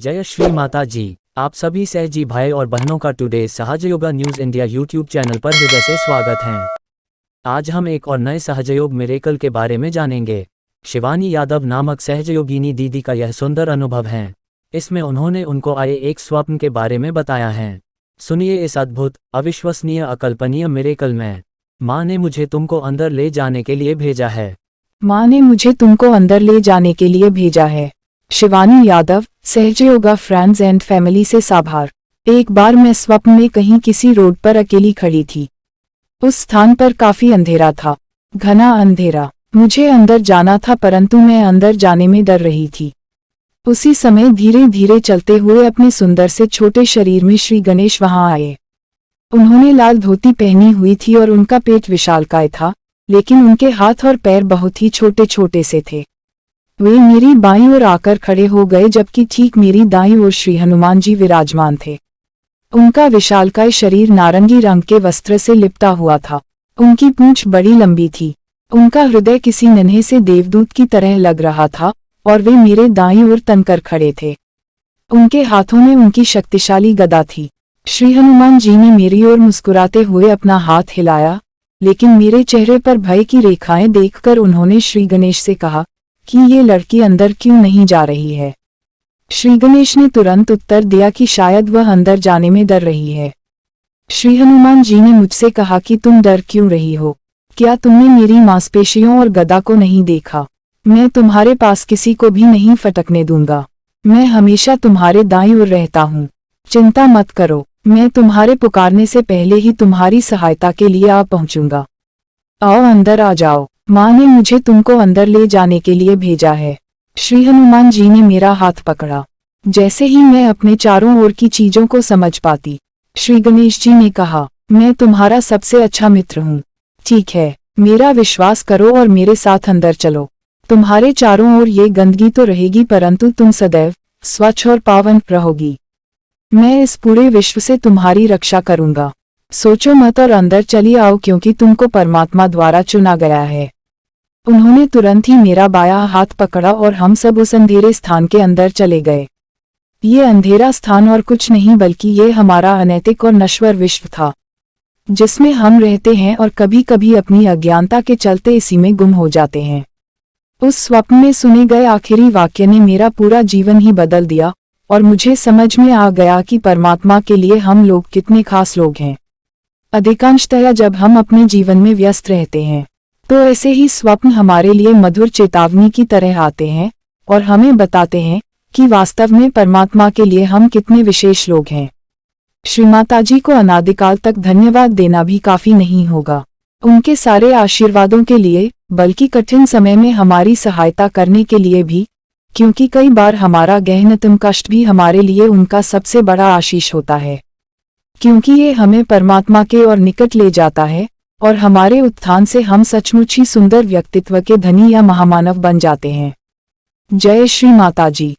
जय श्री माता जी। आप सभी सहजी भाई और बहनों का today Sahaja Yoga news India YouTube channel पर हृदय से स्वागत है। आज हम एक और नए सहजयोग मिरेकल के बारे में जानेंगे। शिवानी यादव नामक सहजयोगिनी दीदी का यह सुंदर अनुभव है। इसमें उन्होंने उनको आए एक स्वप्न के बारे में बताया है। सुनिए इस अद्भुत, अविश्वसनीय, अकल्पनीय मिरेकल में। माँ ने मुझे तुमको अंदर ले जाने के लिए भेजा है। माँ ने मुझे तुमको अंदर ले जाने के लिए भेजा है। Shivani Yadav, Sahaja Yoga friends and family से साभार। एक बार मैं स्वप्न में कहीं किसी रोड पर अकेली खड़ी थी। उस स्थान पर काफी अंधेरा था, घना अंधेरा। मुझे अंदर जाना था परंतु मैं अंदर जाने में डर रही थी। उसी समय धीरे धीरे चलते हुए अपने सुंदर से छोटे शरीर में श्री गणेश वहां आए। उन्होंने लाल धोती पहनी हुई थी और उनका पेट विशालकाय था, लेकिन उनके हाथ और पैर बहुत ही छोटे छोटे से थे। वे मेरी बाईं ओर आकर खड़े हो गए, जबकि ठीक मेरी दाईं ओर श्री हनुमान जी विराजमान थे। उनका विशालकाय शरीर नारंगी रंग के वस्त्र से लिपटा हुआ था। उनकी पूंछ बड़ी लंबी थी। उनका हृदय किसी नन्हे से देवदूत की तरह लग रहा था और वे मेरे दाईं ओर तनकर खड़े थे। उनके हाथों में उनकी शक्तिशाली गदा थी। श्री हनुमान जी ने मेरी ओर मुस्कुराते हुए अपना हाथ हिलाया, लेकिन मेरे चेहरे पर भय की रेखाएं देखकर उन्होंने श्री गणेश से कहा कि ये लड़की अंदर क्यों नहीं जा रही है। श्री गणेश ने तुरंत उत्तर दिया कि शायद वह अंदर जाने में डर रही है। श्री हनुमान जी ने मुझसे कहा कि तुम डर क्यों रही हो? क्या तुमने मेरी मांसपेशियों और गदा को नहीं देखा? मैं तुम्हारे पास किसी को भी नहीं फटकने दूंगा। मैं हमेशा तुम्हारे दाईं ओर रहता हूँ। चिंता मत करो, मैं तुम्हारे पुकारने से पहले ही तुम्हारी सहायता के लिए आ पहुंचूंगा। आओ अंदर आ जाओ। माँ ने मुझे तुमको अंदर ले जाने के लिए भेजा है। श्री हनुमान जी ने मेरा हाथ पकड़ा। जैसे ही मैं अपने चारों ओर की चीजों को समझ पाती, श्री गणेश जी ने कहा, मैं तुम्हारा सबसे अच्छा मित्र हूँ। ठीक है, मेरा विश्वास करो और मेरे साथ अंदर चलो। तुम्हारे चारों ओर ये गंदगी तो रहेगी, परंतु तुम सदैव स्वच्छ और पावन रहोगी। मैं इस पूरे विश्व से तुम्हारी रक्षा करूंगा। सोचो मत और अंदर चली आओ, क्योंकि तुमको परमात्मा द्वारा चुना गया है। उन्होंने तुरंत ही मेरा बायां हाथ पकड़ा और हम सब उस अंधेरे स्थान के अंदर चले गए। ये अंधेरा स्थान और कुछ नहीं बल्कि ये हमारा अनैतिक और नश्वर विश्व था, जिसमें हम रहते हैं और कभी कभी अपनी अज्ञानता के चलते इसी में गुम हो जाते हैं। उस स्वप्न में सुने गए आखिरी वाक्य ने मेरा पूरा जीवन ही बदल दिया और मुझे समझ में आ गया कि परमात्मा के लिए हम लोग कितने खास लोग हैं। अधिकांशतः जब हम अपने जीवन में व्यस्त रहते हैं तो ऐसे ही स्वप्न हमारे लिए मधुर चेतावनी की तरह आते हैं और हमें बताते हैं कि वास्तव में परमात्मा के लिए हम कितने विशेष लोग हैं। श्री माता जी को अनादिकाल तक धन्यवाद देना भी काफी नहीं होगा, उनके सारे आशीर्वादों के लिए, बल्कि कठिन समय में हमारी सहायता करने के लिए भी, क्योंकि कई बार हमारा गहनतम कष्ट भी हमारे लिए उनका सबसे बड़ा आशीष होता है, क्योंकि ये हमें परमात्मा के और निकट ले जाता है और हमारे उत्थान से हम सचमुच ही सुंदर व्यक्तित्व के धनी या महामानव बन जाते हैं। जय श्री माता जी।